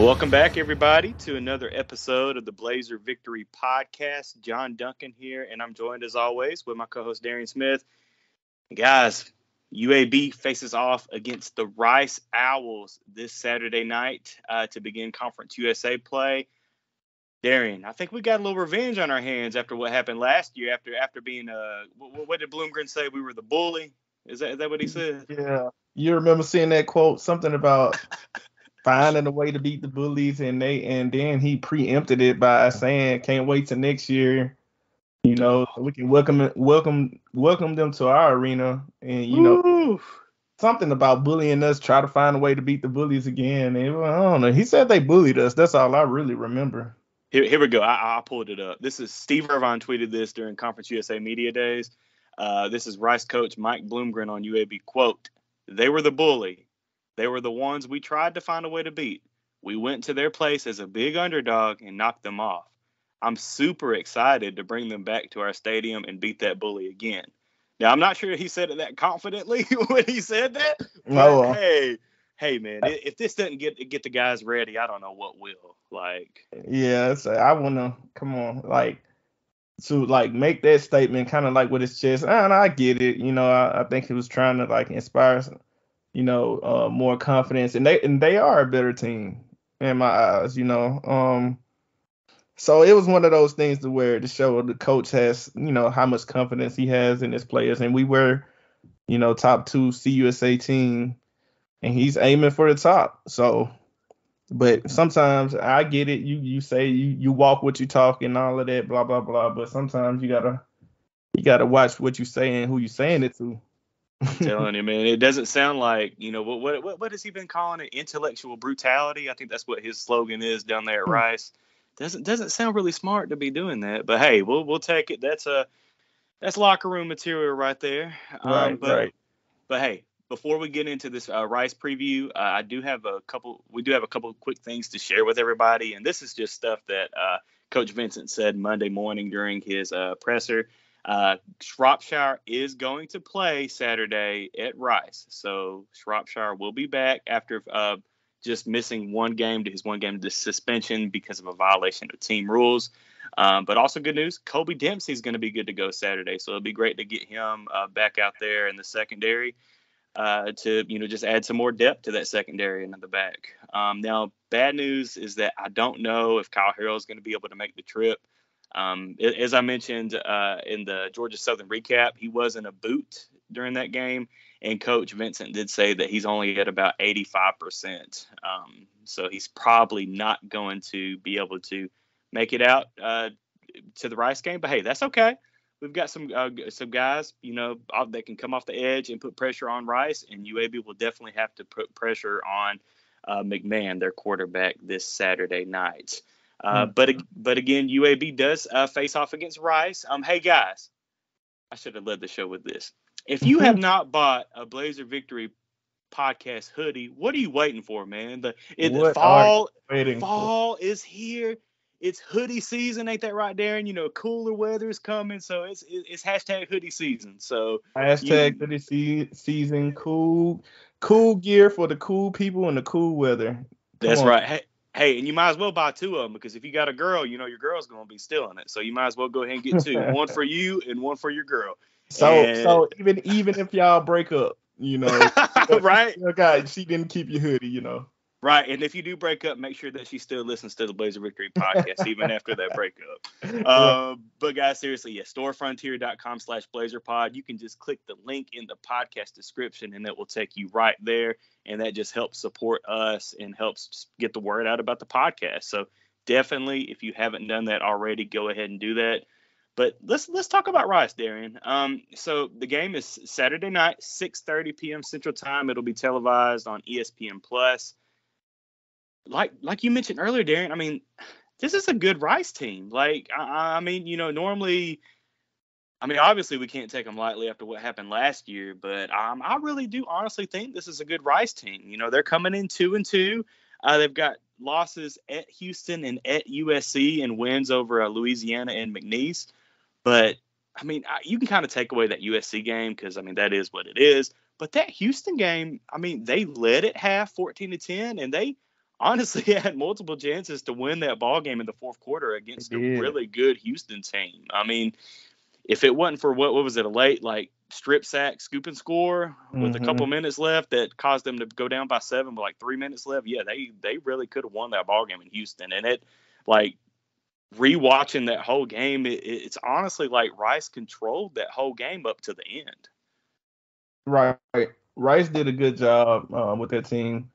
Welcome back, everybody, to another episode of the Blazer Victory Podcast. John Duncan here, and I'm joined, as always, with my co-host, Darian Smith. Guys, UAB faces off against the Rice Owls this Saturday night to begin Conference USA play. Darian, I think we got a little revenge on our hands after what happened last year. After being what did Bloomgren say? We were the bully. Is that what he said? Yeah, you remember seeing that quote? Something about finding a way to beat the bullies, and then he preempted it by saying, "Can't wait till next year. So we can welcome them to our arena." And something about bullying us. Try to find a way to beat the bullies again. And, I don't know. He said they bullied us. That's all I really remember. Here we go. I pulled it up. This is Steve Irvine tweeted this during Conference USA Media Days. This is Rice coach Mike Bloomgren on UAB. Quote, "They were the bully. They were the ones we tried to find a way to beat. We went to their place as a big underdog and knocked them off. I'm super excited to bring them back to our stadium and beat that bully again." Now, I'm not sure he said it that confidently when he said that. But hey, man, if this doesn't get the guys ready, I don't know what will. Yeah, I wanna come on, to make that statement kind of like with his chest. And I get it. I think he was trying to inspire, more confidence, and they are a better team in my eyes. So it was one of those things to where to show the coach has, how much confidence he has in his players, and we were, top 2 CUSA team, and he's aiming for the top. So, but sometimes I get it. You say you walk what you talk and all of that, blah blah blah. But sometimes you gotta watch what you say and who you saying it to. I'm telling you, man, it doesn't sound like, what has he been calling it? Intellectual brutality. I think that's what his slogan is down there at Rice. Doesn't sound really smart to be doing that, but hey, we'll take it. That's locker room material right there. Right. But hey, before we get into this Rice preview, we do have a couple of quick things to share with everybody, and this is just stuff that Coach Vincent said Monday morning during his presser. Shropshire is going to play Saturday at Rice, so Shropshire will be back after just missing one game to suspension because of a violation of team rules. But also good news, Kobe Dempsey is going to be good to go Saturday, so it'll be great to get him back out there in the secondary to just add some more depth to that secondary and in the back. Now, bad news is that I don't know if Kyle Harrell is going to be able to make the trip. As I mentioned in the Georgia Southern recap, he was in a boot during that game, and Coach Vincent did say that he's only at about 85%. So he's probably not going to be able to make it out to the Rice game. But hey, that's okay. We've got some guys, that can come off the edge and put pressure on Rice, and UAB will definitely have to put pressure on McMahon, their quarterback, this Saturday night. But again, UAB does face off against Rice. Hey guys, I should have led the show with this. If you have not bought a Blazer Victory Podcast hoodie, what are you waiting for, man? Fall is here. It's hoodie season, ain't that right, Darren? Cooler weather is coming, so it's hashtag hoodie season. So hashtag hoodie season, cool gear for the cool people and the cool weather. That's right. Hey, and you might as well buy 2 of them, because if you got a girl, your girl's going to be stealing it. So you might as well go ahead and get 2, one for you and one for your girl. So even if y'all break up, right? God, she didn't keep your hoodie, Right, and if you do break up, make sure that she still listens to the Blazer Victory Podcast even after that breakup. But guys, seriously, storefrontier.com/blazerpod. You can just click the link in the podcast description, and it will take you right there. And that just helps support us and helps get the word out about the podcast. So definitely, if you haven't done that already, go ahead and do that. But let's talk about Rice, Darian. So the game is Saturday night, 6:30 p.m. Central Time. It'll be televised on ESPN Plus. Like you mentioned earlier, Darren, I mean, this is a good Rice team. Normally, obviously we can't take them lightly after what happened last year, but I really do honestly think this is a good Rice team. They're coming in 2-2. They've got losses at Houston and at USC and wins over Louisiana and McNeese. But, you can kind of take away that USC game because, that is what it is. But that Houston game, they led at half 14-10, and they honestly had multiple chances to win that ball game in the fourth quarter They against a did. really good Houston team. I mean, if it wasn't for what was it, a late like strip sack, scoop and score with a couple Hmm. minutes left that caused them to go down by 7 with like 3 minutes left, yeah, they really could have won that ball game in Houston. And it like rewatching that whole game, it's honestly like Rice controlled that whole game up to the end. Right. Rice did a good job with that team.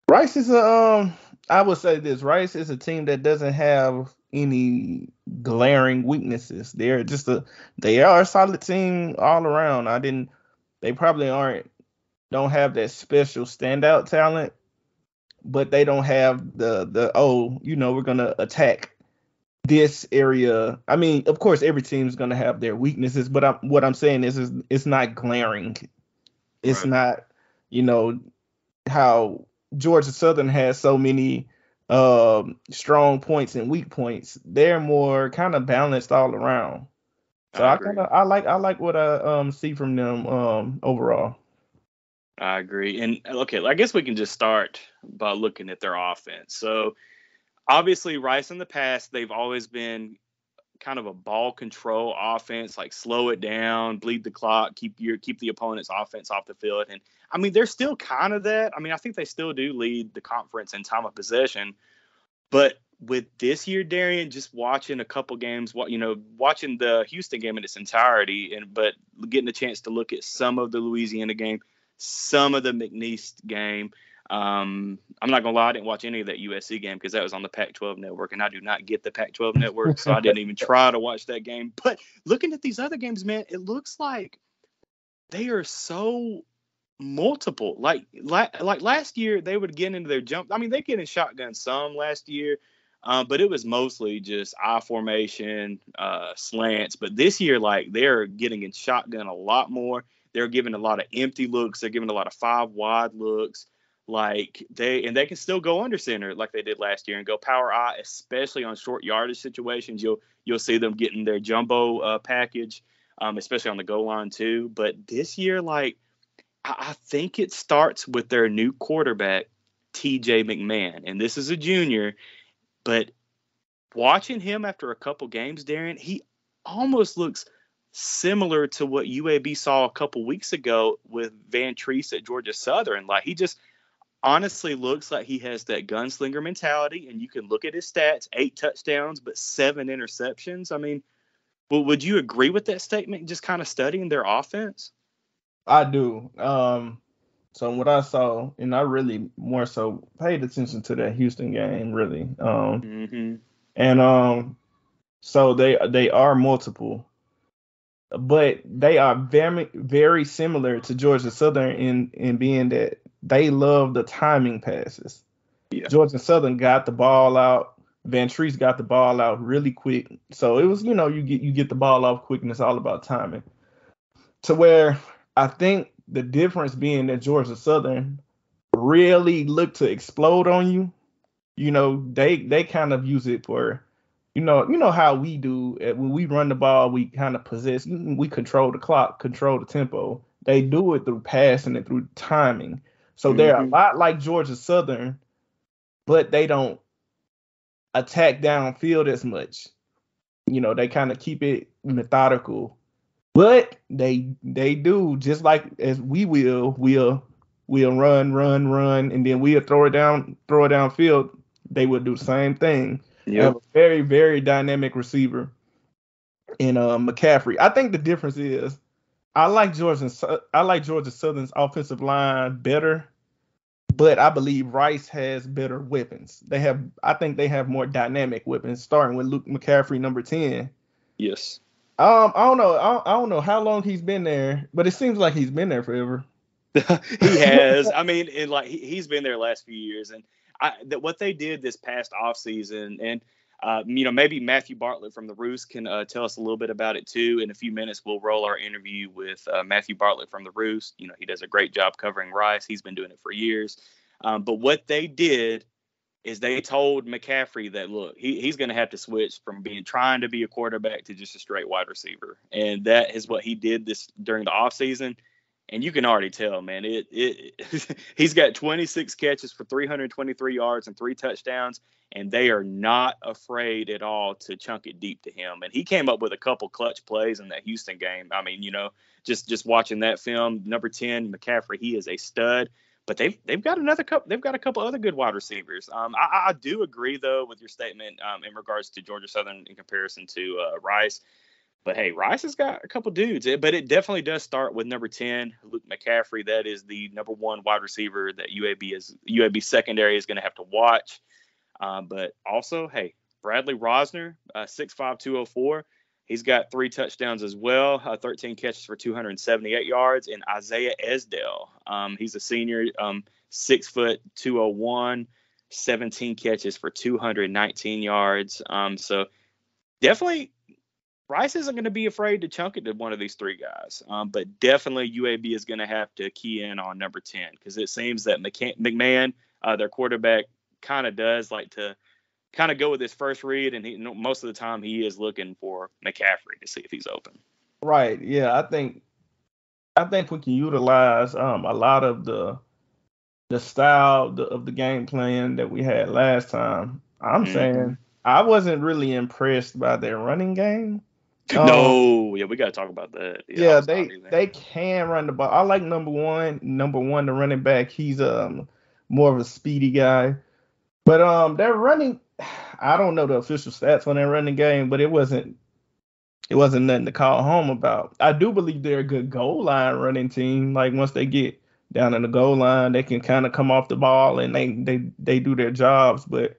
Rice is a I would say this. Rice is a team that doesn't have any glaring weaknesses. They are a solid team all around. I didn't They probably don't have that special standout talent, but they don't have the we're gonna attack this area. I mean, of course every team's gonna have their weaknesses, but what I'm saying is it's not glaring. It's Right. not, you know, how Georgia Southern has so many strong points and weak points. They're more kind of balanced all around. So I agree. I like what I see from them overall. I agree. And okay, I guess we can just start by looking at their offense. So obviously, Rice in the past, they've always been kind of a ball control offense, like slow it down, bleed the clock, keep the opponent's offense off the field. And I mean, they're still kind of that. I mean, I think they still do lead the conference in time of possession. But with this year, Darian, just watching a couple games, watching the Houston game in its entirety, but getting a chance to look at some of the Louisiana game, some of the McNeese game. I'm not gonna lie, I didn't watch any of that USC game because that was on the Pac-12 network, and I do not get the Pac-12 network, so I didn't even try to watch that game. But looking at these other games, man, it looks like they are so multiple. Like last year, they would get into their jump. I mean, they get in shotgun some last year, but it was mostly just I formation, slants. But this year, like they're getting in shotgun a lot more. They're giving a lot of empty looks. They're giving a lot of 5 wide looks. Like they can still go under center like they did last year and go power I, especially on short yardage situations. You'll see them getting their jumbo package, especially on the goal line too. But this year, like I think it starts with their new quarterback, TJ McMahon. And this is a junior, but watching him after a couple games, Darren, he almost looks similar to what UAB saw a couple weeks ago with Van Treese at Georgia Southern. Like he just honestly looks like he has that gunslinger mentality, and you can look at his stats: 8 touchdowns, but 7 interceptions. I mean, would you agree with that statement? Just kind of studying their offense. I do. So what I saw, and I really more so paid attention to that Houston game, really. Mm-hmm. And so they are multiple, but they are very very similar to Georgia Southern in being that they love the timing passes. Yeah. Georgia Southern got the ball out. Van Treese got the ball out really quick. So it was, you get the ball off quick, and it's all about timing. To where I think the difference being that Georgia Southern really look to explode on you. They kind of use it for, how we do when we run the ball, we kind of possess, we control the clock, control the tempo. They do it through passing and through timing. So they're a Mm-hmm. lot like Georgia Southern, but they don't attack downfield as much. They kind of keep it methodical, but they do just like as we'll run, and then we'll throw it downfield. They will do the same thing. They have Yep. a very very dynamic receiver in McCaffrey. I think the difference is I like Georgia Southern's offensive line better, but I believe Rice has better weapons. I think they have more dynamic weapons, starting with Luke McCaffrey, number 10. Yes. I don't know. I don't know how long he's been there, but it seems like he's been there forever. He has. I mean, and like he's been there last few years, and what they did this past off season, and maybe Matthew Bartlett from the Roost can tell us a little bit about it too. In a few minutes, we'll roll our interview with Matthew Bartlett from the Roost. He does a great job covering Rice. He's been doing it for years. But what they did is they told McCaffrey that look, he's going to have to switch from trying to be a quarterback to just a straight wide receiver, and that is what he did this during the offseason. And you can already tell, man, he's got 26 catches for 323 yards and 3 touchdowns, and they are not afraid at all to chunk it deep to him. And he came up with a couple clutch plays in that Houston game. I mean, just watching that film, number 10, McCaffrey, he is a stud. But they've got a couple other good wide receivers. I do agree though with your statement in regards to Georgia Southern in comparison to Rice. But hey, Rice has got a couple dudes, but it definitely does start with number 10, Luke McCaffrey. That is the number 1 wide receiver that UAB secondary is going to have to watch. But also, hey, Bradley Rosner, 6'5", 204. He's got 3 touchdowns as well, 13 catches for 278 yards. And Isaiah Esdale, he's a senior, 6 foot 201, 17 catches for 219 yards. So definitely Rice isn't going to be afraid to chunk it to one of these 3 guys. But definitely UAB is going to have to key in on number 10 because it seems that McMahon, their quarterback, kind of does like to kind of go with his first read, and most of the time he is looking for McCaffrey to see if he's open. Right. Yeah, I think we can utilize a lot of the style of the game plan that we had last time. I'm saying I wasn't really impressed by their running game. No, yeah, we got to talk about that. Yeah, they can run the ball. I like number one, the running back. He's more of a speedy guy. But they're running. I don't know the official stats on their running game, but it wasn't nothing to call home about. I do believe they're a good goal line running team. Like once they get down in the goal line, they can kind of come off the ball and they do their jobs. But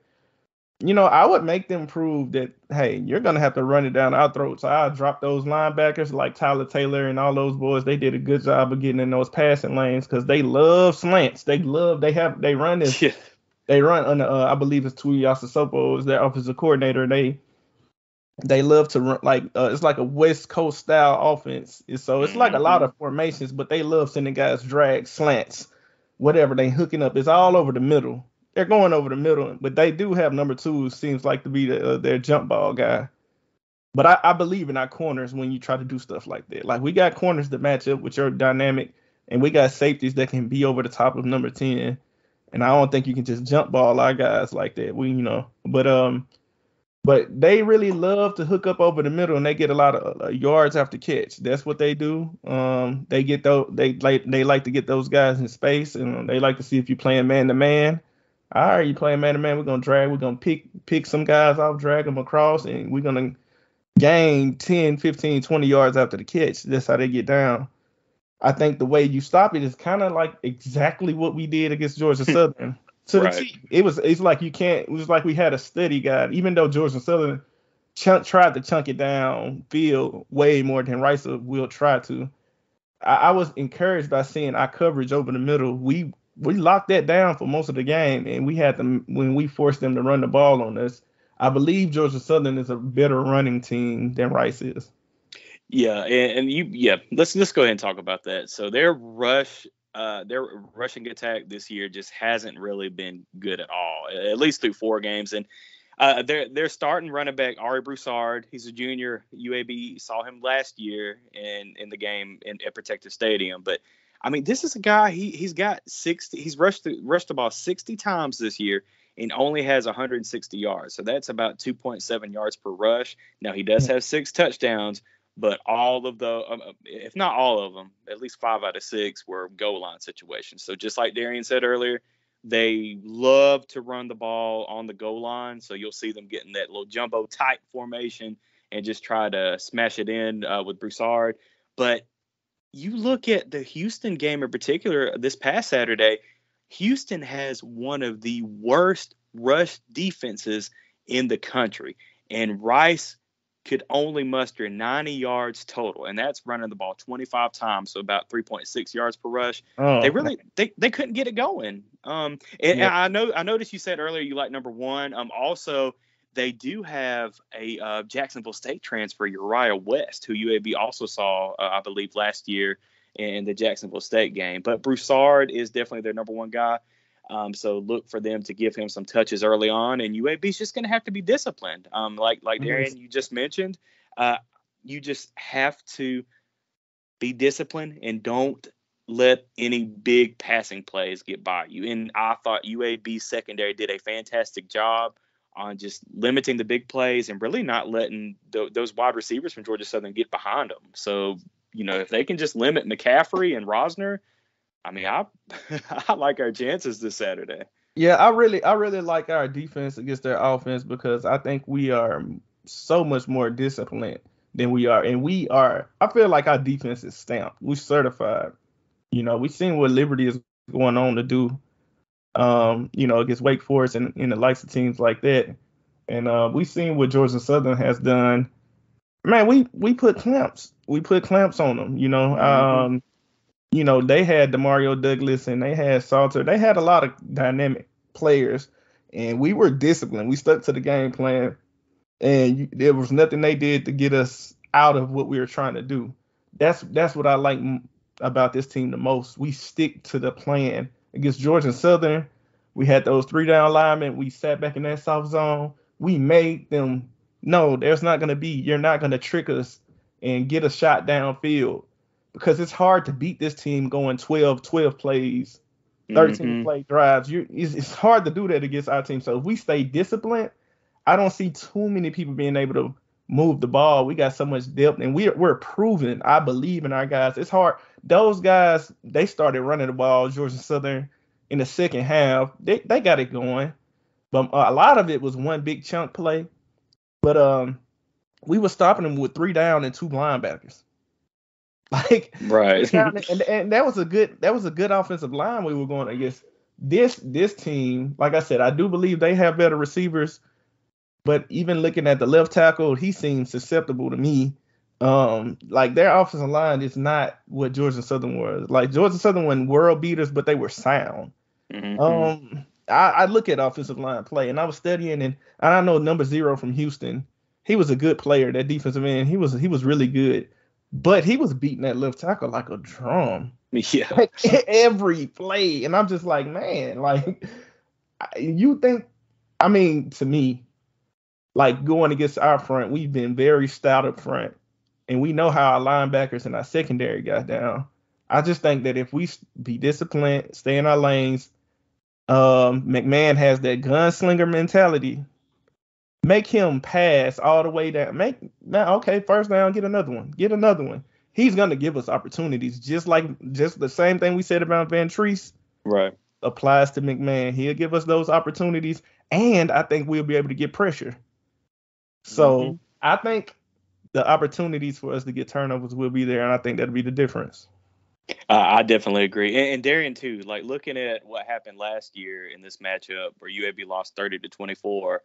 I would make them prove that, hey, you're gonna have to run it down our throats. So I'll drop those linebackers like Tyler Taylor and all those boys. They did a good job of getting in those passing lanes because they love slants. They run this. Yeah. They run under, I believe it's Tuiasa Sopo is their offensive coordinator. They love to run it's like a West Coast style offense. So it's like a lot of formations, but they love sending guys drag slants, whatever they hooking up. It's all over the middle. They're going over the middle, but they do have number 2 who seems like to be their jump ball guy. But I believe in our corners when you try to do stuff like that. Like we got corners that match up with your dynamic, and we got safeties that can be over the top of number 10. And I don't think you can just jump ball our guys like that. But they really love to hook up over the middle, and they get a lot of yards after catch. That's what they do. They get they like to get those guys in space, and they like to see if you're playing man to man. All right, you playing man to man. We're gonna pick some guys off, drag them across, and we're gonna gain 10, 15, 20 yards after the catch. That's how they get down. I think the way you stop it is kind of like exactly what we did against Georgia Southern. To the T. It's like you can't. It was like we had a study guide, even though Georgia Southern tried to chunk it down field way more than Rice will try to. I was encouraged by seeing our coverage over the middle. We locked that down for most of the game, and we had them when we forced them to run the ball on us. I believe Georgia Southern is a better running team than Rice is. Yeah, let's go ahead and talk about that. So their rushing attack this year just hasn't really been good at all, at least through 4 games. And they're starting running back Ari Broussard. He's a junior. UAB saw him last year in the game at Protective Stadium. But I mean, this is a guy. He's got 60. He's rushed the ball 60 times this year and only has 160 yards. So that's about 2.7 yards per rush. Now he does have 6 touchdowns. But all of if not all of them, at least 5 out of 6 were goal line situations. So just like Darian said earlier, they love to run the ball on the goal line. So you'll see them getting that little jumbo tight formation and just try to smash it in with Broussard. But you look at the Houston game in particular this past Saturday, Houston has one of the worst rush defenses in the country. And Rice could only muster 90 yards total, and that's running the ball 25 times, so about 3.6 yards per rush. They couldn't get it going. And I noticed you said earlier you like number 1. Also, they do have a Jacksonville State transfer, Uriah West, who UAB also saw, I believe, last year in the Jacksonville State game. But Broussard is definitely their number 1 guy. So look for them to give him some touches early on, and UAB is just going to have to be disciplined. Like Darian, you just mentioned, you just have to be disciplined and don't let any big passing plays get by you. And I thought UAB secondary did a fantastic job on just limiting the big plays and really not letting those wide receivers from Georgia Southern get behind them. So, if they can just limit McCaffrey and Rosner, I mean, I I like our chances this Saturday. Yeah, I really like our defense against their offense because I think we are so much more disciplined than we are. And I feel like our defense is stamped. We're certified. We've seen what Liberty is going on to do, against Wake Forest and the likes of teams like that. And we've seen what Georgia Southern has done. Man, we put clamps. We put clamps on them, Mm-hmm. They had Demario Douglas and they had Salter. They had a lot of dynamic players, and we were disciplined. We stuck to the game plan, and there was nothing they did to get us out of what we were trying to do. That's what I like about this team the most. We stick to the plan. Against Georgia Southern, we had those 3-down linemen. We sat back in that soft zone. We made them know you're not going to trick us and get a shot downfield, because it's hard to beat this team going 12 plays, 13 Mm-hmm. play drives. It's hard to do that against our team. So if we stay disciplined, I don't see too many people being able to move the ball. We got so much depth, and we're proven. I believe in our guys. It's hard. Those guys, they started running the ball, Georgia Southern, in the second half. They got it going, but a lot of it was one big chunk play. But we were stopping them with 3 down and 2 linebackers. Like, Right. and that was a good offensive line we were going against. This team, like I said, I do believe they have better receivers, but even looking at the left tackle, he seems susceptible to me. Like, their offensive line is not what Georgia Southern was. Like, Georgia Southern were world beaters, but they were sound. Mm-hmm. I look at offensive line play, and I was studying, and I know number 0 from Houston. He was a good player, that defensive end. He was really good, but he was beating that left tackle like a drum, Yeah. like every play. And I'm just like, man, like, you think? I mean, to me, like, going against our front, we've been very stout up front, and we know how our linebackers and our secondary got down. I just think that if we be disciplined, stay in our lanes, McMahon has that gunslinger mentality. Make him pass all the way down. Okay, first down, get another one. He's gonna give us opportunities, just the same thing we said about Van Treese Right. applies to McMahon. He'll give us those opportunities, and I think we'll be able to get pressure. Mm-hmm. So I think the opportunities for us to get turnovers will be there, and I think that'll be the difference. I definitely agree. And Darian, too, like looking at what happened last year in this matchup where UAB lost 30-24,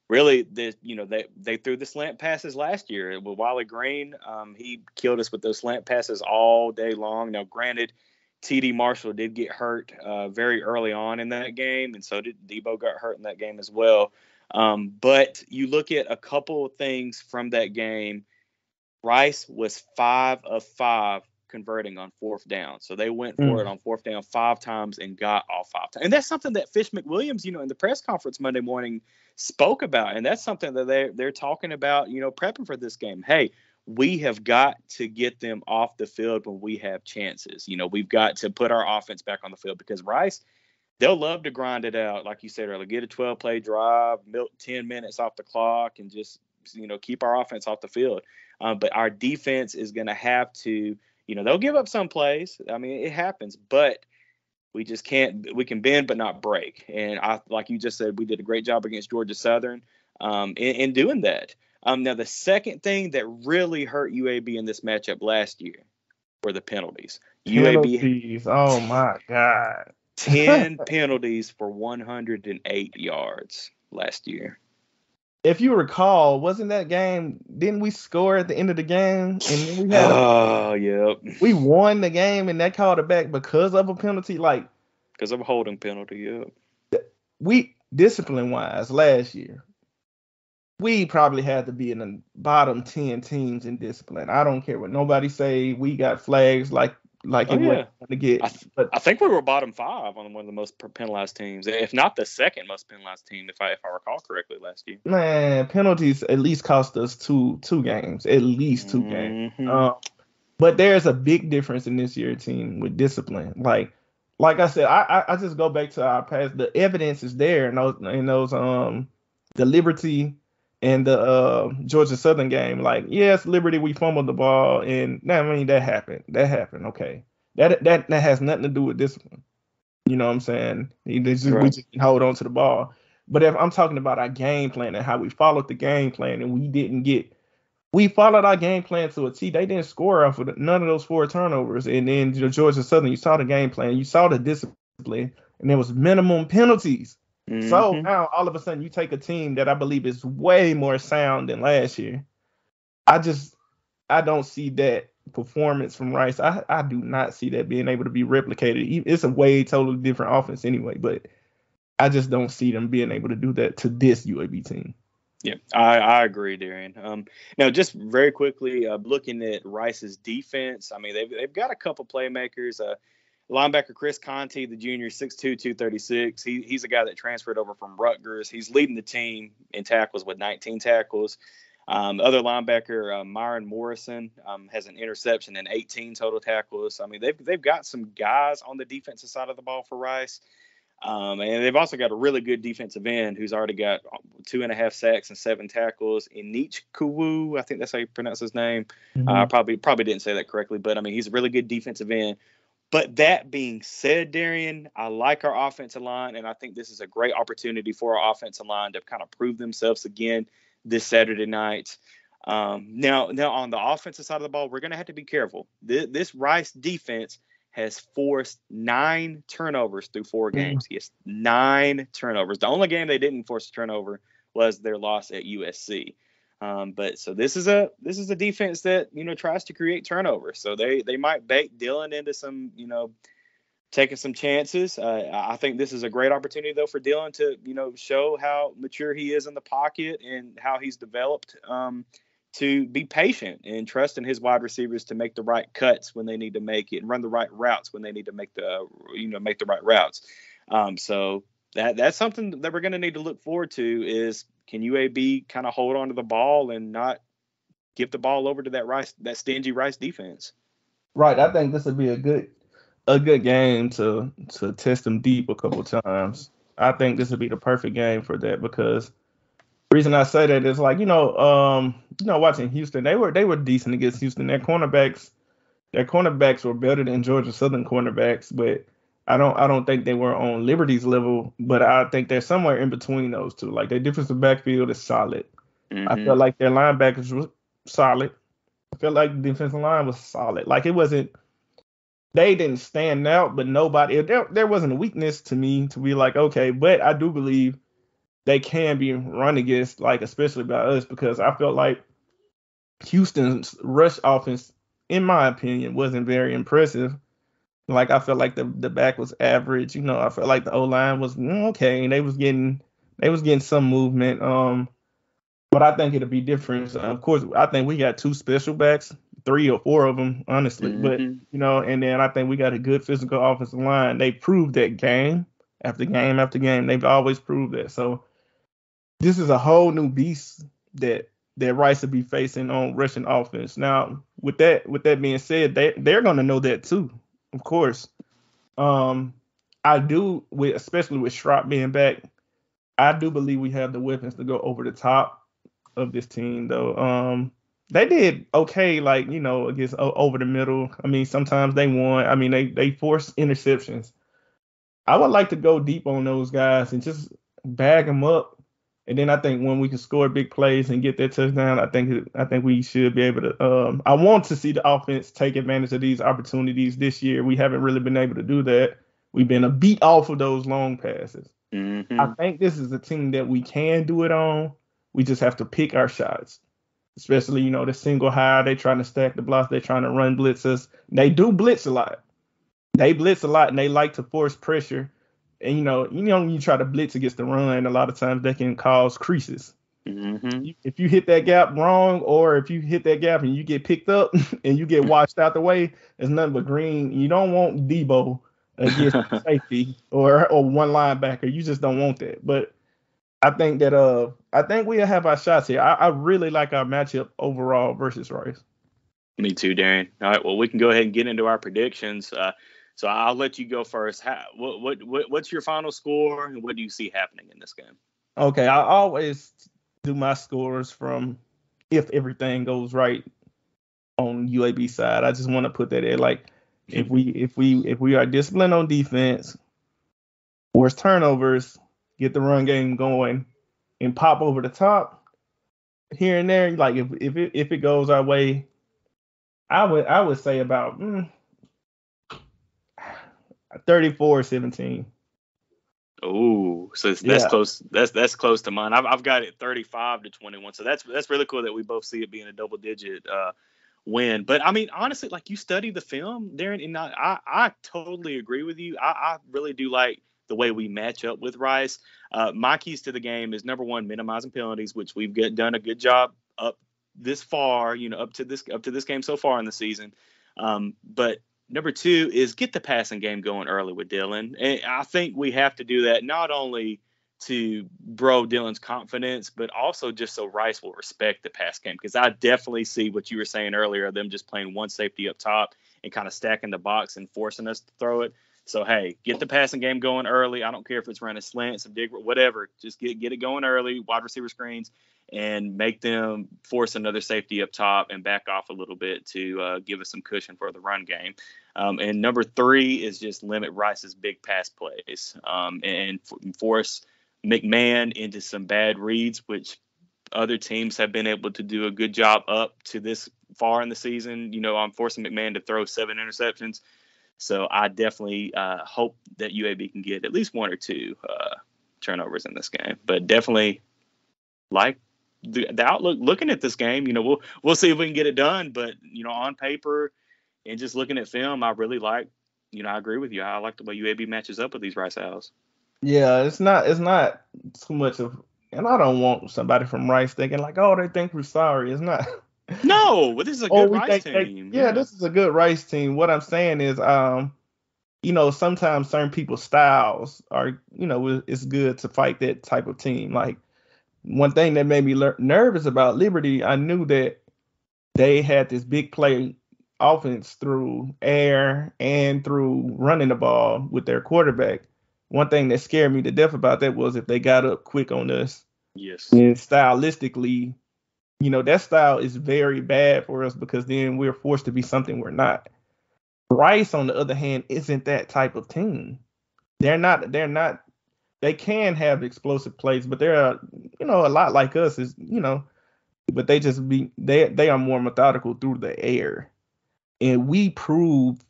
really, they threw the slant passes last year with Wally Green. He killed us with those slant passes all day long. Now, granted, TD Marshall did get hurt very early on in that game, and so did Debo got hurt in that game as well. But you look at a couple of things from that game. Rice was 5 of 5 converting on 4th down. So they went for it on 4th down 5 times and got all 5 times. And that's something that Fish McWilliams, in the press conference Monday morning spoke about. And that's something that they're talking about, prepping for this game. Hey, we have got to get them off the field when we have chances. We've got to put our offense back on the field, because Rice, they'll love to grind it out, like you said earlier, get a 12-play drive, milk 10 minutes off the clock, and just, keep our offense off the field. But our defense is going to have to, they'll give up some plays. I mean, it happens, but we just can't. We can bend but not break. And like you just said, we did a great job against Georgia Southern in doing that. Now, the second thing that really hurt UAB in this matchup last year were the penalties. UAB, Penalties. Oh my God. 10 penalties for 108 yards last year. If you recall, wasn't that game? Didn't we score at the end of the game, and then we had Yep. we won the game, and they called it back because of a penalty? Like, because of a holding penalty. Yep. We, discipline wise, last year, we probably had to be in the bottom 10 teams in discipline. I don't care what nobody say. We got flags like it wasn't to get. I think we were bottom 5 on one of the most penalized teams, if not the second most penalized team, if I recall correctly last year. Man, penalties at least cost us two games, at least 2 games. But there's a big difference in this year's team with discipline. Like I said, I just go back to our past. The evidence is there in those the Liberty and the Georgia Southern game. Like, yes, Liberty, we fumbled the ball, and I mean that happened. That happened. Okay, that has nothing to do with discipline. You know what I'm saying? We just can hold on to the ball. But if I'm talking about our game plan and how we followed the game plan, and we followed our game plan to a T. They didn't score off of none of those 4 turnovers. And then Georgia Southern, you saw the game plan, you saw the discipline, and there was minimum penalties. Mm-hmm. So now all of a sudden you take a team that I believe is way more sound than last year. I don't see that performance from Rice. I do not see that being able to be replicated. It's a way totally different offense anyway, but I just don't see them being able to do that to this UAB team. Yeah, I agree, Darian. Now, just very quickly, looking at Rice's defense, I mean, they've got a couple playmakers. Linebacker Chris Conti, the junior, 6'2", 236. He's a guy that transferred over from Rutgers. He's leading the team in tackles with 19 tackles. Other linebacker, Myron Morrison, has an interception and 18 total tackles. I mean, they've got some guys on the defensive side of the ball for Rice. And they've also got a really good defensive end who's already got 2.5 sacks and 7 tackles. Inich Kuwu, I think that's how you pronounce his name. Mm-hmm. Probably didn't say that correctly, but I mean, he's a really good defensive end. But that being said, Darian, I like our offensive line, and I think this is a great opportunity for our offensive line to kind of prove themselves again this Saturday night. Now on the offensive side of the ball, we're going to have to be careful. This Rice defense has forced 9 turnovers through 4 games. Yes, 9 turnovers. The only game they didn't force a turnover was their loss at USC. But so this is a defense that, tries to create turnovers. So they might bait Dylan into some, taking some chances. I think this is a great opportunity though for Dylan to, show how mature he is in the pocket and how he's developed to be patient and trust in his wide receivers to make the right cuts when they need to make it and run the right routes when they need to make the right routes. So that's something that we're going to need to look forward to is, can UAB kind of hold on to the ball and not give the ball over to that stingy Rice defense? Right. I think this would be a good game to test them deep a couple times. I think this would be the perfect game for that because the reason I say that is like, watching Houston, they were decent against Houston. Their cornerbacks were better than Georgia Southern cornerbacks, but I don't think they were on Liberty's level, but I think they're somewhere in between those two. Like their defensive backfield is solid. Mm-hmm. I felt like their linebackers were solid. I felt like the defensive line was solid. Like they didn't stand out, but there wasn't a weakness to me to be like, okay, but I do believe they can be run against, like especially by us, because I felt like Houston's rush offense, in my opinion, wasn't very impressive. Like I felt like the back was average. I felt like the O line was okay, and they was getting some movement. But I think it'll be different. Of course, I think we got 2 special backs, 3 or 4 of them, honestly. Mm-hmm. But and then I think we got a good physical offensive line. They proved that game after game after game. They've always proved that. So this is a whole new beast that Rice will be facing on rushing offense. Now, with that being said, they're gonna know that too. Of course. I do, especially with Schropp being back, I do believe we have the weapons to go over the top of this team, though. They did okay, like, against over the middle. I mean, sometimes they won. I mean, they forced interceptions. I would like to go deep on those guys and just bag them up. And then I think when we can score big plays and get that touchdown, I think we should be able to. I want to see the offense take advantage of these opportunities this year. We haven't really been able to do that. We've been a beat off of those long passes. Mm-hmm. I think this is a team that we can do it on. We just have to pick our shots, especially the single high. They trying to stack the blocks. They trying to run blitzes. They do blitz a lot. They blitz a lot, and they like to force pressure. And when you try to blitz against the run, a lot of times that can cause creases. Mm-hmm. If you hit that gap wrong, or if you hit that gap and you get picked up and you get washed out the way, it's nothing but green. You don't want Debo against safety or one linebacker. You just don't want that. But I think that I think we'll have our shots here. I really like our matchup overall versus Rice. Me too, Darren. All right, well, we can go ahead and get into our predictions. So I'll let you go first. What's your final score, and what do you see happening in this game? Okay, I always do my scores from if everything goes right on UAB side. I just want to put that in. Like if we are disciplined on defense, force turnovers, get the run game going, and pop over the top here and there. Like if it goes our way, I would say about 34-17. Oh, so that's Yeah. close. That's close to mine. I've got it 35-21. So that's really cool that we both see it being a double digit win. But I mean, honestly, like you study the film, Darren, and I totally agree with you. I really do like the way we match up with Rice. My keys to the game is number one, minimizing penalties, which we've done a good job up this far. Up to this game so far in the season. But number two is get the passing game going early with Dylan. And I think we have to do that not only to grow Dylan's confidence, but also just so Rice will respect the pass game. Because I definitely see what you were saying earlier, them just playing one safety up top and kind of stacking the box and forcing us to throw it. So, hey, get the passing game going early. I don't care if it's running slants, some dig, whatever. Just get it going early, wide receiver screens, and make them force another safety up top and back off a little bit to give us some cushion for the run game. And number three is just limit Rice's big pass plays and force McMahon into some bad reads, which other teams have been able to do a good job up to this far in the season. I'm forcing McMahon to throw 7 interceptions. So I definitely hope that UAB can get at least 1 or 2 turnovers in this game. But definitely like the outlook looking at this game, we'll see if we can get it done. But, on paper and just looking at film, I really like, I agree with you. I like the way UAB matches up with these Rice Owls. Yeah, it's not too much of, and I don't want somebody from Rice thinking like, oh, they think we're sorry. It's not. No, but this is a Oh, good we Rice think team. yeah, Yeah. this is a good Rice team. What I'm saying is, sometimes certain people's styles are, it's good to fight that type of team. Like one thing that made me nervous about Liberty, I knew that they had this big play offense through air and through running the ball with their quarterback. One thing that scared me to death about that was if they got up quick on us. Yes. And stylistically, that style is very bad for us because then we're forced to be something we're not. Rice, on the other hand, isn't that type of team. They're not. They can have explosive plays, but they're a lot like us but they are more methodical through the air. And we proved,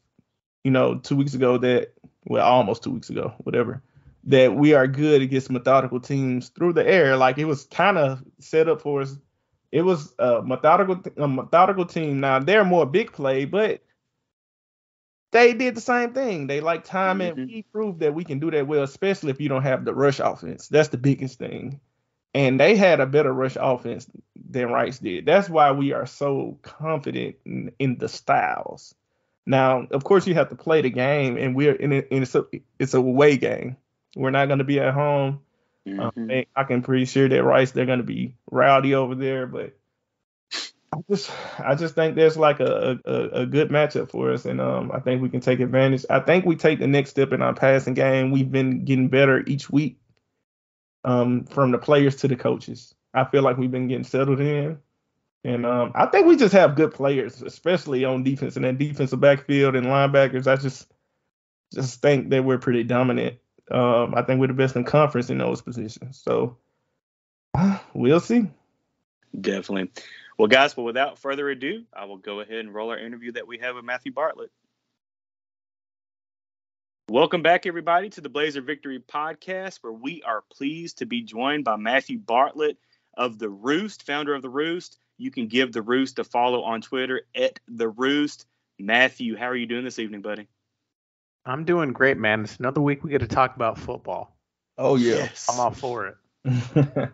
2 weeks ago almost 2 weeks ago, whatever, that we are good against methodical teams through the air. Like it was kind of set up for us. It was a methodical team. Now they're more big play, but they did the same thing. They like time, and Mm-hmm. we proved that we can do that well, especially if you don't have the rush offense. That's the biggest thing. And they had a better rush offense than Rice did. That's why we are so confident in the styles. Now, of course, you have to play the game, and we're in it. And it's a away game. We're not going to be at home. Mm-hmm. I can pretty sure that Rice they're going to be rowdy over there, but I just think there's like a good matchup for us, and I think we can take advantage. I think we take the next step in our passing game. We've been getting better each week, from the players to the coaches. I feel like we've been getting settled in, and I think we just have good players, especially on defense and then defensive backfield and linebackers. I just think that we're pretty dominant. I think we're the best in conference in those positions. So we'll see. Definitely. Well, guys, but without further ado, I will go ahead and roll our interview that we have with Matthew Bartlett. Welcome back, everybody, to the Blazer Victory Podcast, where we are pleased to be joined by Matthew Bartlett of the Roost, founder of the Roost. You can give the Roost a follow on Twitter at the Roost. Matthew, how are you doing this evening, buddy? I'm doing great, man. It's another week we get to talk about football. Oh yeah. Yes. I'm all for it.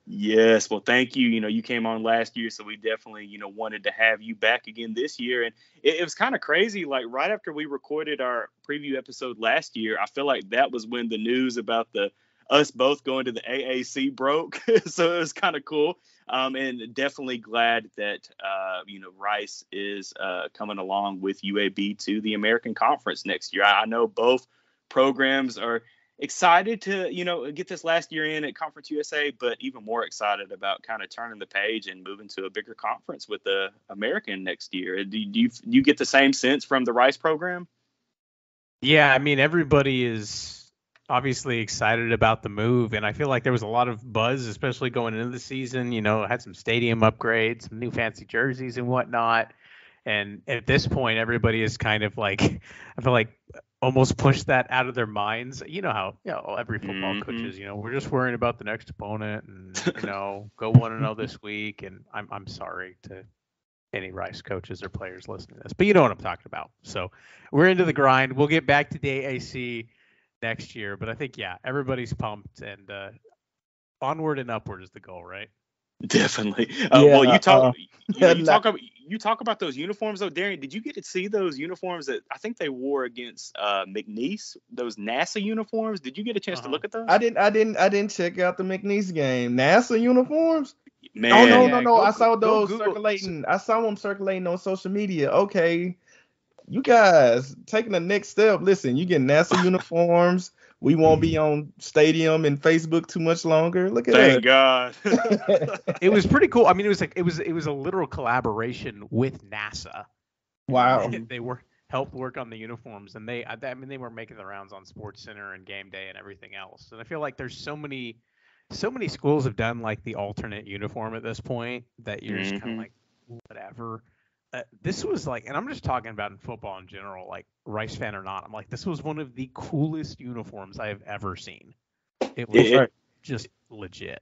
Yes. Well, thank you. You came on last year, so we definitely, wanted to have you back again this year. And it was kind of crazy. Like right after we recorded our preview episode last year, I feel like that was when the news about the us both going to the AAC broke, so it was kind of cool. And definitely glad that Rice is coming along with UAB to the American Conference next year. I know both programs are excited to get this last year in at Conference USA, but even more excited about kind of turning the page and moving to a bigger conference with the American next year. Do you get the same sense from the Rice program? Yeah, I mean, everybody is obviously excited about the move, and I feel like there was a lot of buzz, especially going into the season. Had some stadium upgrades, some new fancy jerseys and whatnot. And at this point, everybody is kind of like, I feel like almost pushed that out of their minds. You know how every football coaches, we're just worrying about the next opponent and go 1-0 this week. And I'm sorry to any Rice coaches or players listening to this, but you know what I'm talking about. So we're into the grind. We'll get back to the AAC next year, but I think everybody's pumped, and onward and upward is the goal, right? Definitely. Well, you talk about those uniforms though, Darian. Did you get to see those uniforms that I think they wore against McNeese? Those NASA uniforms. Did you get a chance to look at those? I didn't check out the McNeese game. NASA uniforms. Man. Oh no! I saw those circulating. I saw them circulating on social media. Okay, you guys taking the next step. Listen, you get NASA uniforms. We won't be on Stadium and Facebook too much longer. Look at Thank God. It was pretty cool. I mean, it was a literal collaboration with NASA. Wow. They helped work on the uniforms, and they were making the rounds on SportsCenter and Game Day and everything else. And I feel like there's so many schools have done like the alternate uniform at this point that you're just kind of like, whatever. This was like, and I'm just talking about in football in general, like Rice fan or not, I'm like, this was one of the coolest uniforms I have ever seen. It was just legit.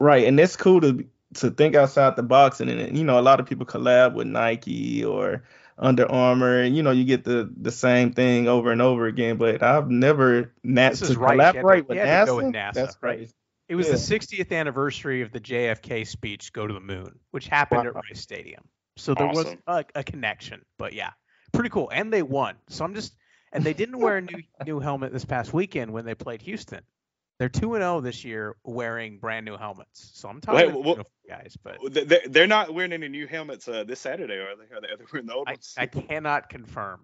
Right, and it's cool to think outside the box, and a lot of people collab with Nike or Under Armour, and you get the same thing over and over again. But I've never collaborate with NASA. Go with NASA. That's crazy. Right? It was the 60th anniversary of the JFK speech, "Go to the Moon," which happened at Rice Stadium. So there was a connection, but pretty cool. And they won. So and they didn't wear a new helmet this past weekend when they played Houston. They're 2-0 this year wearing brand new helmets. So I'm talking to guys, but they're not wearing any new helmets this Saturday, are they? Are they wearing the old ones? I cannot confirm.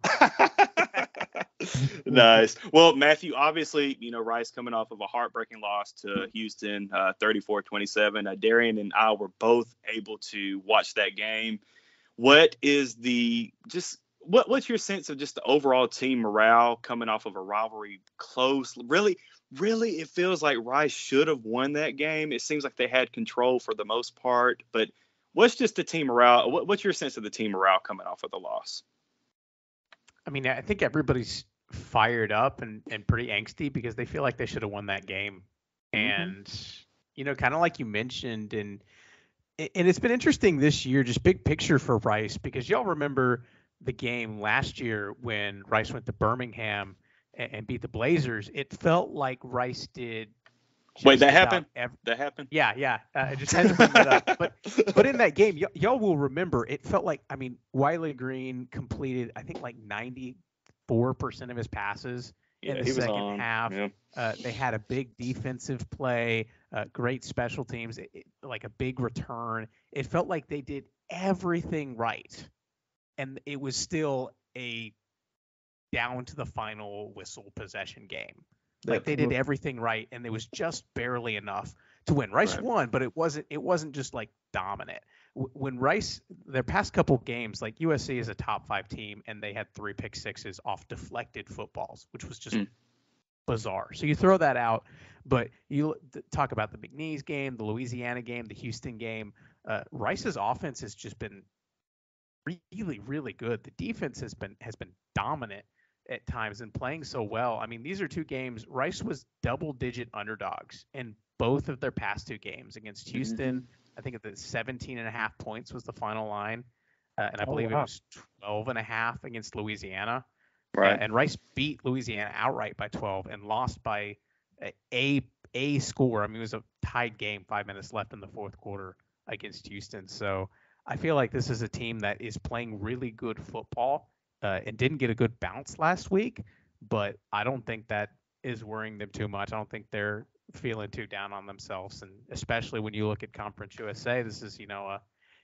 Nice. Well, Matthew, obviously, Rice coming off of a heartbreaking loss to Houston, 34-27. Darian and I were both able to watch that game. What is what's your sense of just the overall team morale coming off of a rivalry close? Really, it feels like Rice should have won that game. It seems like they had control for the most part, but what's just the team morale? What's your sense of the team morale coming off of the loss? I mean, I think everybody's fired up and pretty angsty because they feel like they should have won that game. And, kind of like you mentioned, and it's been interesting this year, just big picture for Rice, because y'all remember the game last year when Rice went to Birmingham and beat the Blazers. It felt like Rice did. Wait, that happened? That happened? Yeah. I just had to bring that up. But in that game, y'all will remember, it felt like, Wiley Green completed, I think, like 94% of his passes in the second half. Yeah. They had a big defensive play, great special teams, like a big return. It felt like they did everything right. And it was still a down to the final whistle possession game. Like they did everything right, and it was just barely enough to win. Rice won, but it wasn't just like dominant. When Rice, their past couple games, like USC is a top 5 team, and they had 3 pick sixes off deflected footballs, which was just bizarre. So you throw that out, but you talk about the McNeese game, the Louisiana game, the Houston game. Rice's offense has just been really, really good. The defense has been dominant at times and playing so well. I mean, these are 2 games. Rice was double-digit underdogs in both of their past 2 games against Houston. I think at the 17.5 points was the final line, and I believe it was 12.5 against Louisiana. Right. And Rice beat Louisiana outright by 12 and lost by a score. I mean, it was a tied game, 5 minutes left in the fourth quarter against Houston. So I feel like this is a team that is playing really good football. And didn't get a good bounce last week, but I don't think that is worrying them too much. I don't think they're feeling too down on themselves, and especially when you look at Conference USA, this is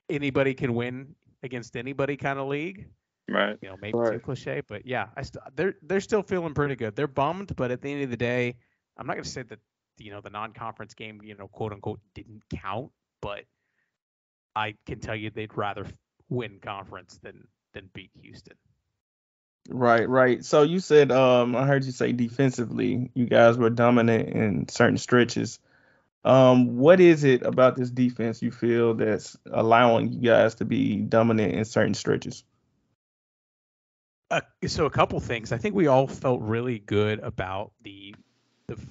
anybody can win against anybody kind of league. Right. Maybe too cliche, but yeah, they're still feeling pretty good. They're bummed, but at the end of the day, I'm not going to say that the non-conference game, quote unquote, didn't count, but I can tell you they'd rather win conference than beat Houston. Right. So you said, I heard you say defensively, you guys were dominant in certain stretches. What is it about this defense you feel that's allowing you guys to be dominant in certain stretches? So a couple things. I think we all felt really good about the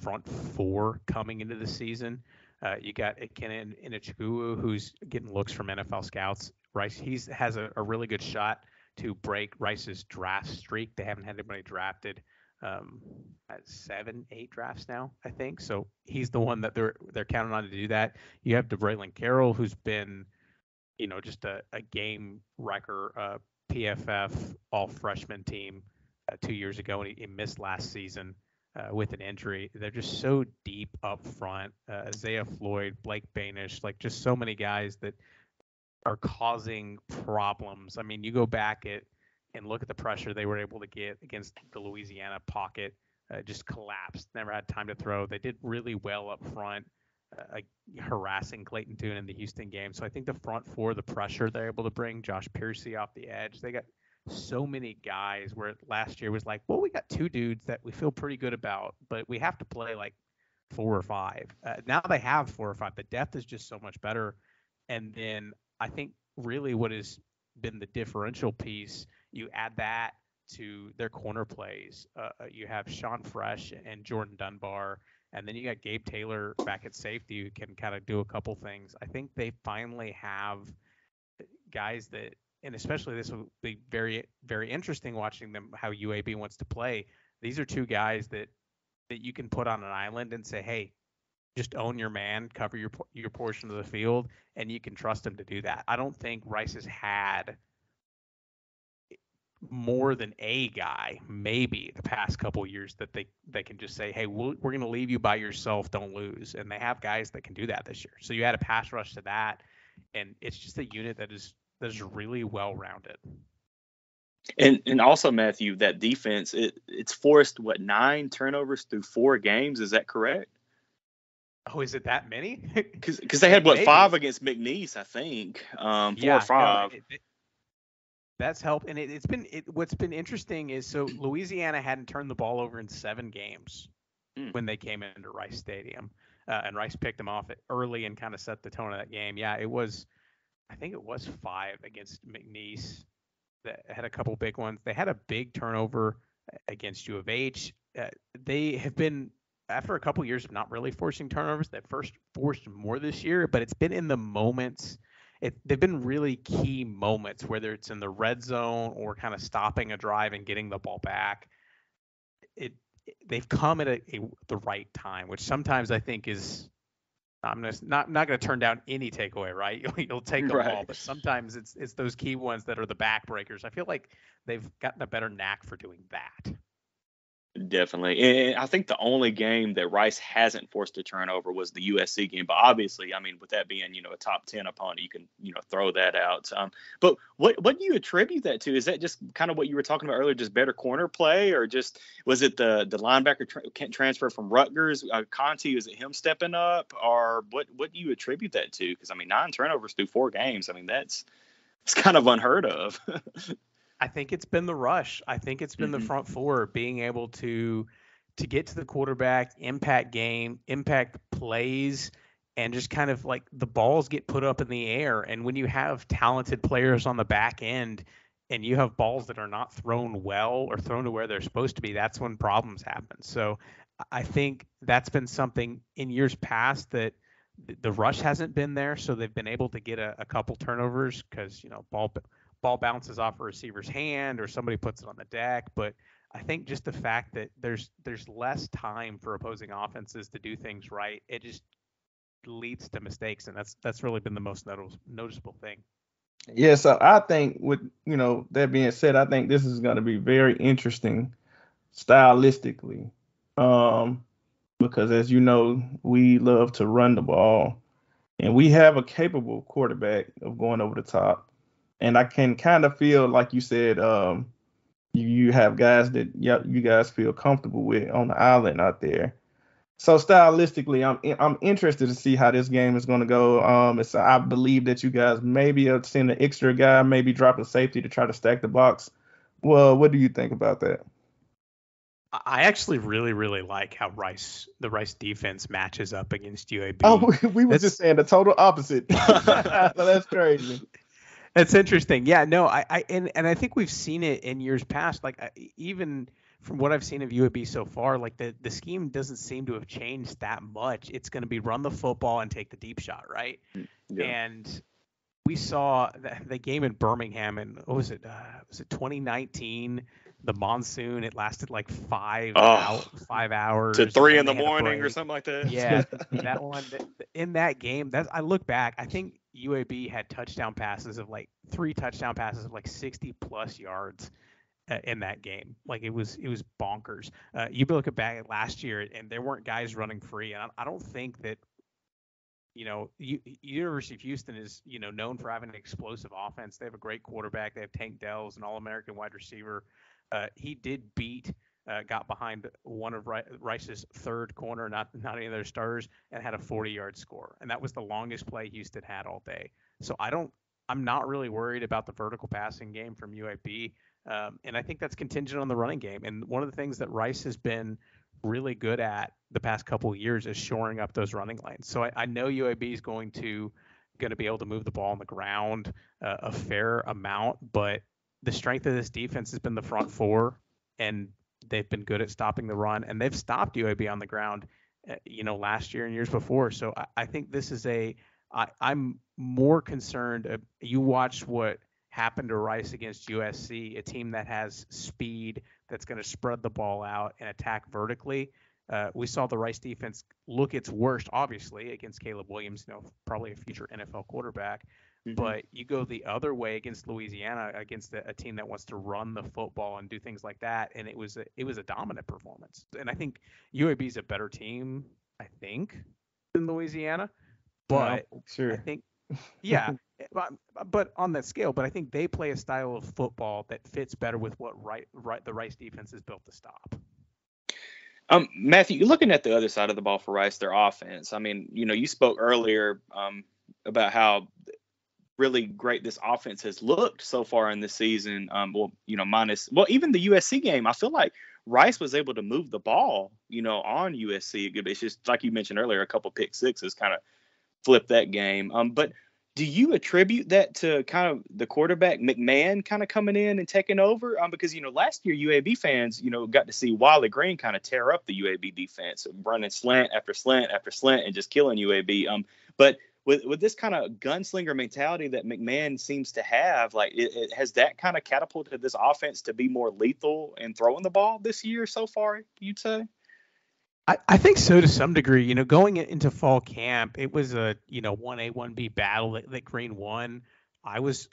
front four coming into the season. You got Ekene Inachukwu, who's getting looks from NFL scouts. Rice, has a really good shot to break Rice's draft streak. They haven't had anybody drafted at 7-8 drafts now, I think. So he's the one that they're counting on to do that. You have DeBraylon Carroll, who's been, just a game wrecker, PFF all freshman team 2 years ago, and he missed last season with an injury. They're just so deep up front. Isaiah Floyd, Blake Banish, like just so many guys that are causing problems. I mean, you go back and look at the pressure they were able to get against the Louisiana pocket. Just collapsed. Never had time to throw. They did really well up front, harassing Clayton Tune in the Houston game. So I think the front four, the pressure they're able to bring, Josh Piercy off the edge. They got so many guys where last year was like, well, we got two dudes that we feel pretty good about, but we have to play like 4 or 5. Now they have 4 or 5. The depth is just so much better. And then I think really what has been the differential piece, you add that to their corner plays. You have Sean Fresh and Jordan Dunbar, and then you got Gabe Taylor back at safety who can kind of do a couple things. I think they finally have guys that, and especially this will be very, very interesting watching them, how UAB wants to play. These are 2 guys that you can put on an island and say, hey, just own your man, cover your portion of the field, and you can trust him to do that. I don't think Rice has had more than a guy, maybe the past couple of years, that they can just say, hey, we're going to leave you by yourself, don't lose. And they have guys that can do that this year. So you add a pass rush to that, and it's just a unit that is really well rounded. And also, Matthew, that defense, it's forced 9 turnovers through 4 games. Is that correct? Oh, is it that many? Because they had 5 against McNeese, I think. 4 or 5. No, that's helped. And what's been interesting is, so Louisiana hadn't turned the ball over in 7 games when they came into Rice Stadium, and Rice picked them off early and kind of set the tone of that game. Yeah, I think it was 5 against McNeese. That had a couple big ones. They had a big turnover against U of H. They have been, after a couple years of not really forcing turnovers, they've forced more this year, but it's been in the moments. They've been really key moments, whether it's in the red zone or kind of stopping a drive and getting the ball back. They've come at the right time, which sometimes I think is, I'm not going to turn down any takeaway, right? You'll take them all, but sometimes it's those key ones that are the backbreakers. I feel like they've gotten a better knack for doing that. Definitely. And I think the only game that Rice hasn't forced a turnover was the USC game. But obviously, I mean, with that being, a top 10 opponent, you can, throw that out. But what do you attribute that to? Is that just kind of what you were talking about earlier, just better corner play, or just was it the linebacker transfer from Rutgers, Conti? Was it him stepping up, or what do you attribute that to? Because, 9 turnovers through 4 games. It's kind of unheard of. I think it's been the rush. I think it's been the front four being able to get to the quarterback, impact plays, and just kind of like the balls get put up in the air. And when you have talented players on the back end and you have balls that are not thrown well or thrown to where they're supposed to be, that's when problems happen. So I think that's been something in years past that the rush hasn't been there. So they've been able to get a couple turnovers because, ball bounces off a receiver's hand or somebody puts it on the deck. But I think just the fact that there's less time for opposing offenses to do things right, it just leads to mistakes. And that's really been the most noticeable thing. Yeah, so I think with, that being said, I think this is going to be very interesting stylistically. because, as you know, we love to run the ball, and we have a capable quarterback of going over the top. And I can kind of feel, like you said, you have guys that you guys feel comfortable with on the island out there. So stylistically, I'm interested to see how this game is going to go. I believe that you guys maybe have seen an extra guy, maybe drop a safety to try to stack the box. Well, what do you think about that? I actually really, really like how the Rice defense matches up against UAB. Oh, we were just saying the total opposite. That's crazy. That's interesting. Yeah, no, and I think we've seen it in years past. Like even from what I've seen of UAB so far, like the scheme doesn't seem to have changed that much. It's going to be run the football and take the deep shot, right? Yeah. And we saw the game in Birmingham, and what was it? Was it 2019? The monsoon. It lasted like 5 hours to 3 in the morning or something like that. Yeah, that one. In that game, I look back. I think UAB had 3 touchdown passes of like 60+ yards in that game. Like it was bonkers. You look at back at last year, and there weren't guys running free. And I don't think that. University of Houston is known for having an explosive offense. They have a great quarterback. They have Tank Dell's an All-American wide receiver. He did got behind one of Rice's third corner, not any of their starters, and had a 40-yard score. And that was the longest play Houston had all day. So I'm not really worried about the vertical passing game from UAB. And I think that's contingent on the running game. And one of the things that Rice has been really good at the past couple of years is shoring up those running lanes. So I know UAB is going to be able to move the ball on the ground a fair amount, but the strength of this defense has been the front four, and they've been good at stopping the run, and they've stopped UAB on the ground, last year and years before. So I think this is I'm more concerned. You watch what happened to Rice against USC, a team that has speed, that's going to spread the ball out and attack vertically. We saw the Rice defense look its worst, obviously, against Caleb Williams, probably a future NFL quarterback. Mm-hmm. But you go the other way against Louisiana, against a team that wants to run the football and do things like that, and it was a dominant performance. And I think UAB is a better team, I think, than Louisiana. But sure. I think, yeah, but on that scale, but I think they play a style of football that fits better with what the Rice defense is built to stop. Matthew, you're looking at the other side of the ball for Rice, their offense. I mean, you spoke earlier about how really great this offense has looked so far in this season. Even the USC game, I feel like Rice was able to move the ball, on USC. It's just like you mentioned earlier, a couple pick sixes kind of flipped that game. But do you attribute that to kind of the quarterback McMahon kind of coming in and taking over? Because, last year UAB fans, got to see Wiley Green kind of tear up the UAB defense, running slant after slant after slant and just killing UAB. But with this kind of gunslinger mentality that McMahon seems to have, like, has that kind of catapulted this offense to be more lethal in throwing the ball this year so far, you'd say? I think so to some degree. Going into fall camp, it was a 1A 1B battle that Green won. I was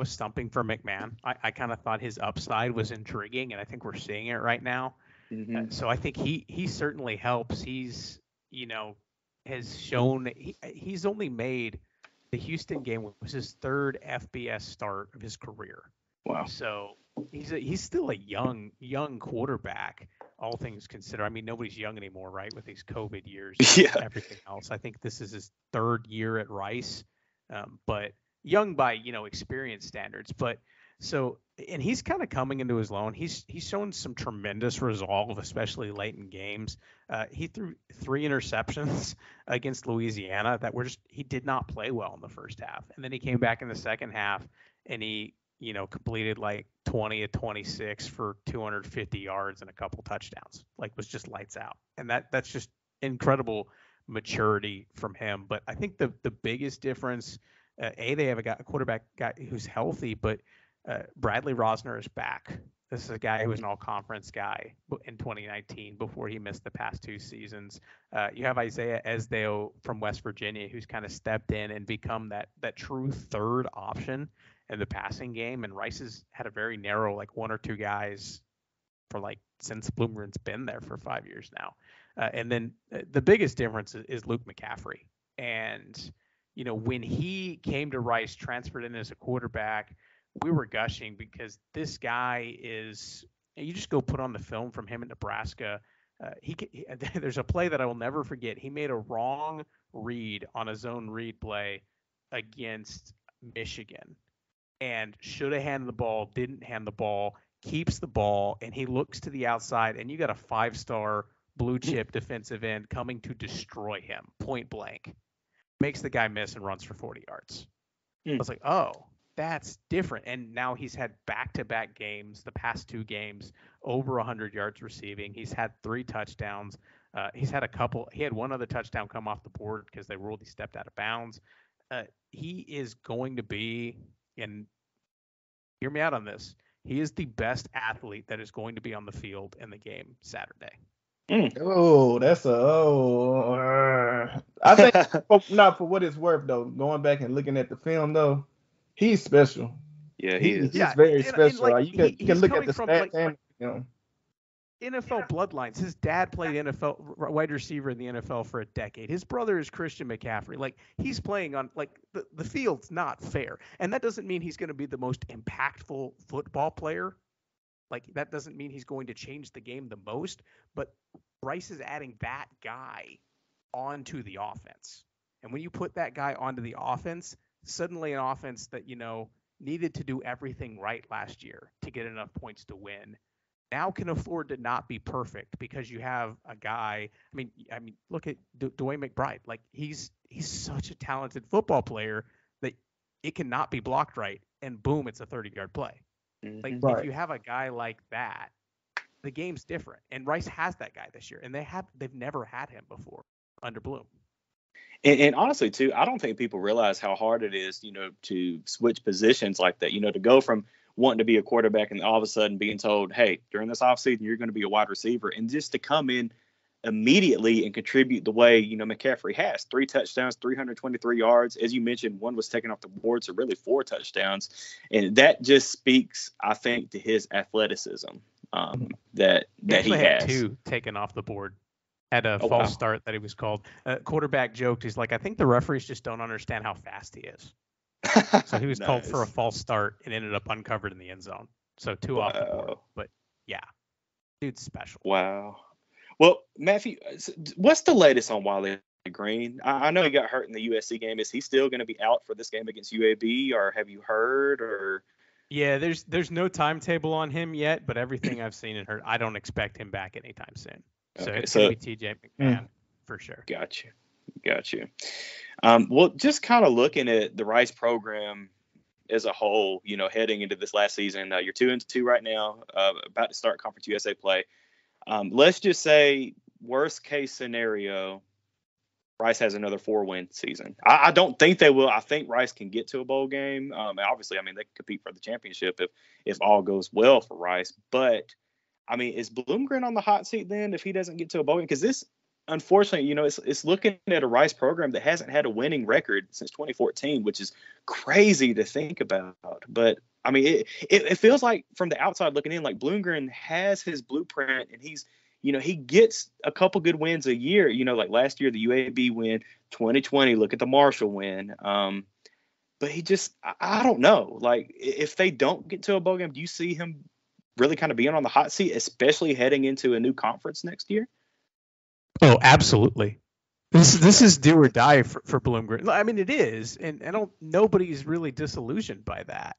stumping for McMahon. I kind of thought his upside was intriguing, and I think we're seeing it right now. Mm-hmm. So I think he certainly helps. He's has shown he's only made the Houston game was his third FBS start of his career. Wow. So he's still a young quarterback, all things considered. I mean, nobody's young anymore, right? With these COVID years and everything else. I think this is his third year at Rice, but young by, experience standards. But and he's kind of coming into his own. He's shown some tremendous resolve, especially late in games. He threw 3 interceptions against Louisiana he did not play well in the first half. And then he came back in the second half and he, completed like 20 of 26 for 250 yards and a couple touchdowns, was just lights out. And that's just incredible maturity from him. But I think the biggest difference, they have a quarterback guy who's healthy, but Bradley Rosner is back. This is a guy who was an all-conference guy in 2019 before he missed the past 2 seasons. You have Isaiah Esdale from West Virginia, who's kind of stepped in and become that true third option in the passing game. And Rice has had a very narrow, 1 or 2 guys for since Bloomer's been there for 5 years now. And then the biggest difference is Luke McCaffrey. And, when he came to Rice, transferred in as a quarterback, we were gushing because this guy is – you just go put on the film from him in Nebraska. There's a play that I will never forget. He made a wrong read on a zone read play against Michigan and should have handed the ball, didn't hand the ball, keeps the ball, and he looks to the outside, and you got a 5-star blue chip defensive end coming to destroy him, point blank. Makes the guy miss and runs for 40 yards. I was like, oh, that's different. And now he's had back-to-back games, the past 2 games, over 100 yards receiving. He's had 3 touchdowns. He had one other touchdown come off the board because they ruled he stepped out of bounds. He is going to be, and hear me out on this, he is the best athlete that is going to be on the field in the game Saturday. Oh, I think not for what it's worth though. Going back and looking at the film though, he's special. Yeah, he is. He's very special. And you can look at the stats NFL bloodlines. His dad played NFL wide receiver in the NFL for a decade. His brother is Christian McCaffrey. Like, he's playing on, like, the field's not fair. And that doesn't mean he's going to be the most impactful football player. Like, that doesn't mean he's going to change the game the most. But Rice is adding that guy onto the offense. And when you put that guy onto the offense, suddenly an offense that, needed to do everything right last year to get enough points to win, now can afford to not be perfect because you have a guy. I mean, look at Dwayne McBride. Like, he's such a talented football player that it cannot be blocked right, and boom, it's a 30-yard play. Like, if you have a guy like that, the game's different. And Rice has that guy this year, and they've never had him before under Bloom. And honestly, too, I don't think people realize how hard it is, to switch positions like that, to go from wanting to be a quarterback and all of a sudden being told, hey, during this offseason, you're going to be a wide receiver, and just to come in immediately and contribute the way, McCaffrey has. 3 touchdowns, 323 yards. As you mentioned, one was taken off the board, so really 4 touchdowns. And that just speaks, I think, to his athleticism that he has. 2 taken off the board. Had a false start that he was called. Quarterback joked, he's like, I think the referees just don't understand how fast he is. So he was Nice. called for a false start and ended up uncovered in the end zone. So 2 off the board. But yeah, dude's special. Wow. Well, Matthew, what's the latest on Wiley Green? I know he got hurt in the USC game. Is he still going to be out for this game against UAB, or have you heard? Or yeah, there's no timetable on him yet, but everything I've seen and heard, I don't expect him back anytime soon. So it's going to be TJ McMahon for sure. Got you. Well, just kind of looking at the Rice program as a whole, heading into this last season, you're 2-2 right now, about to start Conference USA play. Let's just say worst case scenario, Rice has another 4-win season. I don't think they will. I think Rice can get to a bowl game. Obviously, they can compete for the championship if all goes well for Rice. But is Bloomgren on the hot seat then if he doesn't get to a bowl game? Because this, unfortunately, it's looking at a Rice program that hasn't had a winning record since 2014, which is crazy to think about. But it feels like from the outside looking in, like Bloomgren has his blueprint, and he's, he gets a couple good wins a year. Like last year, the UAB win, 2020, look at the Marshall win. But he just, I don't know. Like, if they don't get to a bowl game, do you see him really kind of being on the hot seat, especially heading into a new conference next year? Oh, absolutely. This is do or die for Bloomgren. It is, and nobody's really disillusioned by that.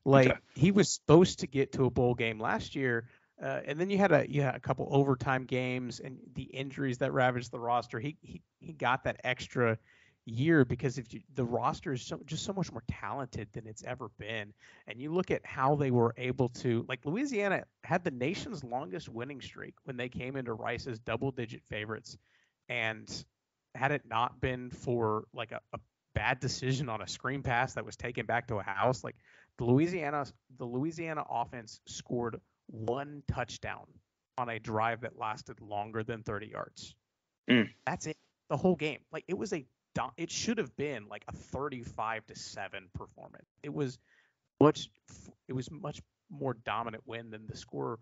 Like, he was supposed to get to a bowl game last year, and then you had a couple overtime games and the injuries that ravaged the roster. He got that extra year because the roster is just so much more talented than it's ever been. And you look at how they were able to, like, Louisiana had the nation's longest winning streak when they came into Rice's double-digit favorites. And had it not been for like a bad decision on a screen pass that was taken back to a house, like the Louisiana offense scored 1 touchdown on a drive that lasted longer than 30 yards. That's it. The whole game. Like, it should have been like a 35-7 performance. It was much more dominant win than the score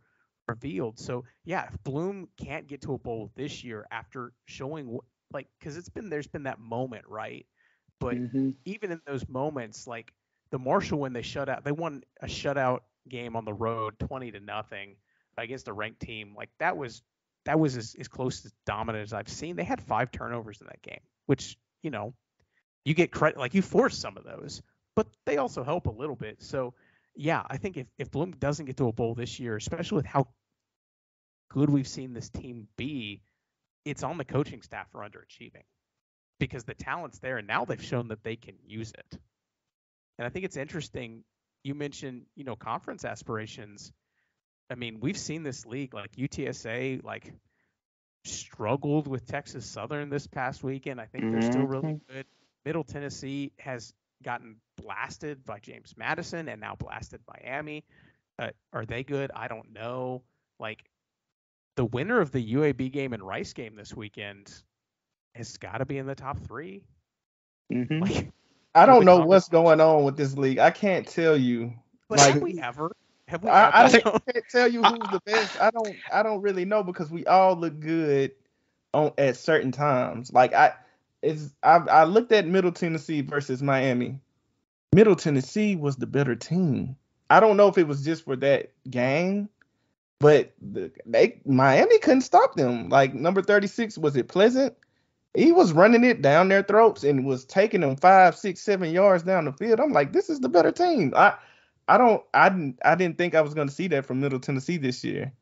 revealed. So yeah, if Bloom can't get to a bowl this year after showing because there's been that moment, right? But even in those moments, like the Marshall when they won a shutout game on the road 20-0 against a ranked team. Like that was as close to dominant as I've seen. They had 5 turnovers in that game, which, you get credit, like you force some of those, but they also help a little bit. So yeah, I think if Bloom doesn't get to a bowl this year, especially with how good we've seen this team be, it's on the coaching staff for underachieving because the talent's there, and now they've shown that they can use it. And I think it's interesting. You mentioned, conference aspirations. I mean, we've seen this league, like UTSA, struggled with Texas Southern this past weekend. I think they're still really good. Middle Tennessee has gotten blasted by James Madison and now blasted Miami. Are they good? I don't know. The winner of the UAB game and Rice game this weekend has got to be in the top 3. I don't know what's going on with this league. I can't tell you. But have we ever? I can't tell you who's the best. I don't really know because we all look good at certain times. I looked at Middle Tennessee versus Miami. Middle Tennessee was the better team. I don't know if it was just for that game, but Miami couldn't stop them. Number 36, was it Pleasant? He was running it down their throats and was taking them 5, 6, 7 yards down the field. I'm like, this is the better team. I didn't think I was going to see that from Middle Tennessee this year.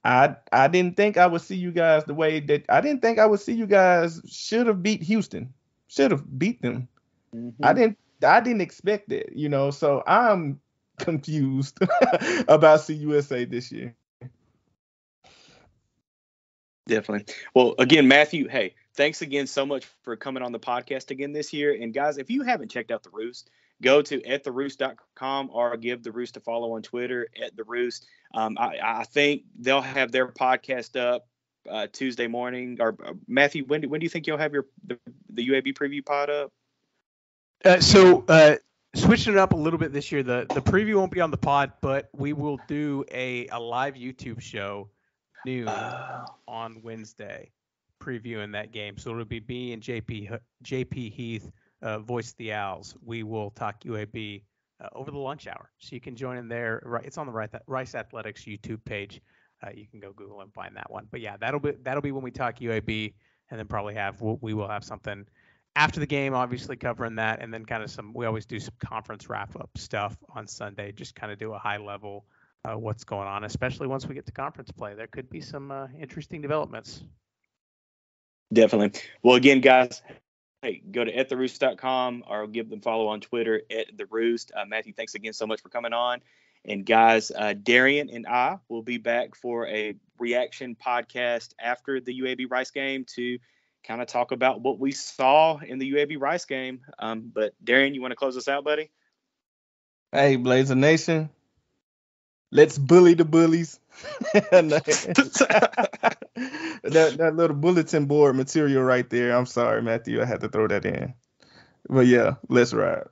I didn't think I would see you guys the way that I didn't think I would see you guys should have beat Houston. Should have beat them. I didn't expect it, so I'm confused about CUSA this year. Definitely. Well, again, Matthew, hey, thanks again so much for coming on the podcast again this year. And guys, if you haven't checked out The Roost, go to @theroost.com or give The Roost a follow on Twitter @theroost. I think they'll have their podcast up Tuesday morning. Or Matthew, when do you think you'll have the UAB preview pod up? Switching it up a little bit this year, the preview won't be on the pod, but we will do a live YouTube show noon on Wednesday previewing that game. So it'll be me and JP Heath, Voice of the Owls. We will talk UAB over the lunch hour. So you can join in there. Right, it's on the Rice Athletics YouTube page. You can go Google and find that one. But yeah, that'll be when we talk UAB, and then probably we will have something after the game, obviously covering that, and then kind of we always do some conference wrap-up stuff on Sunday, just kind of do a high level what's going on, especially once we get to conference play. There could be some interesting developments. Definitely. Well, again, guys, hey, go to @theroost.com or give them follow on Twitter @theroost. Matthew, thanks again so much for coming on. And guys, Darian and I will be back for a reaction podcast after the UAB Rice game to kind of talk about what we saw in the UAB Rice game. But Darian, you want to close us out, buddy? Hey, Blazer Nation. Let's bully the bullies. that little bulletin board material right there. I'm sorry, Matthew. I had to throw that in. But yeah, let's ride.